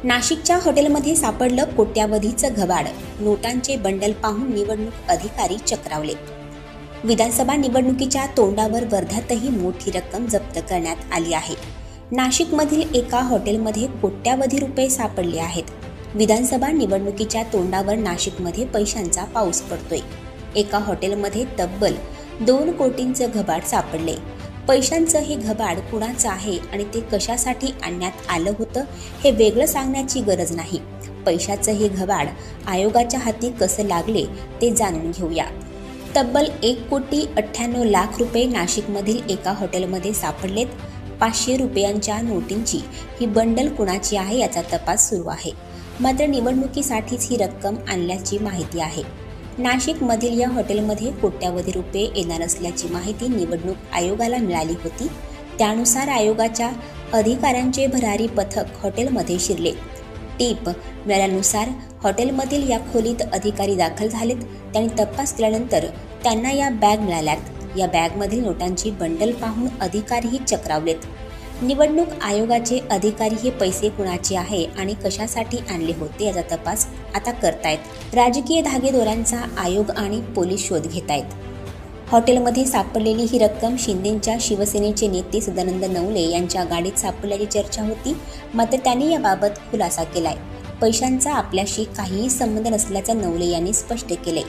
नाशिकच्या हॉटेलमध्ये सापडलं कोट्यावधीचं घबाड। नोटांचे बंडल पाहून निवडणूक अधिकारी चक्रावले। विधानसभा निवडणुकीच्या तोंडावर वर्ध्यातही मोठी रक्कम जप्त करण्यात आली आहे। नाशिकमधील एका हॉटेलमध्ये कोट्यावधी रुपये सापडले आहेत। विधानसभा निवडणुकीच्या तोंडावर नाशिकमध्ये पैशांचा पाऊस पडतोय। एका हॉटेलमध्ये तब्बल 2 कोटींचं घबाड सापडले। पैशांचं हे घबाड कुणाचं आहे आणि ते कशासाठी आणण्यात आलं होतं हे वेगळं सांगण्याची गरज नाही। पैशाचं हे घबाड आयोगाच्या हाती कसं लागले ते जाणून घेऊया। तब्बल 1,98,00,000 रुपये नाशिकमधील एका हॉटेलमध्ये सापडलेत। 500 रुपयांच्या नोटींची ही बंडल कुणाची आहे याचा तपास सुरू आहे। मात्र निवडणुकीसाठीच ही रक्कम आणल्याची माहिती आहे। नाशिकमधील या हॉटेलमध्ये कोट्यावधी रुपये येणार असल्याची माहिती निवडणूक आयोगाला मिळाली होती। त्यानुसार आयोगाच्या अधिकाऱ्यांचे भरारी पथक हॉटेलमध्ये शिरले। टीप मिळाल्यानुसार हॉटेलमधील या खोलीत अधिकारी दाखल झालेत। त्यांनी तपास केल्यानंतर त्यांना या बॅग मिळाल्यात। या बॅगमधील नोटांची बंडल पाहून अधिकारीही चक्रावलेत। निवडणूक आयोगाचे अधिकारी हे पैसे कुणाचे आहे आणि कशासाठी आणले होते याचा तपास आता करतायत। राजकीय धागेदोऱ्यांचा आयोग आणि पोलीस शोध घेतायत। हॉटेलमध्ये सापडलेली ही रक्कम शिंदेंच्या शिवसेनेचे नेते सदानंद नवले यांच्या गाडीत सापडल्याची चर्चा होती। मात्र त्यांनी याबाबत खुलासा केलाय। पैशांचा आपल्याशी काहीही संबंध नसल्याचं नवले यांनी स्पष्ट केले।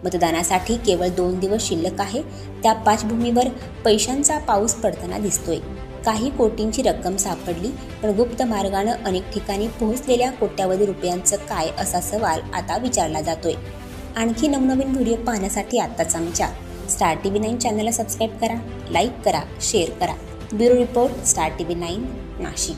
मतदानासाठी केवळ 2 दिवस शिल्लक आहे। त्या पार्श्वभूमीवर पैशांचा पाऊस पडताना दिसतोय। काही कोटींची रक्कम सापडली, पण गुप्त मार्गानं अनेक ठिकाणी पोहोचलेल्या कोट्यावधी रुपयांचं काय असा सवाल आता विचारला जातोय। आणखी नवनवीन व्हिडिओ पाहण्यासाठी आत्ताच आमच्या स्टार TV9 चॅनलला सबस्क्राईब करा, लाईक करा, शेअर करा। Bureau report, star TV9 Nashik.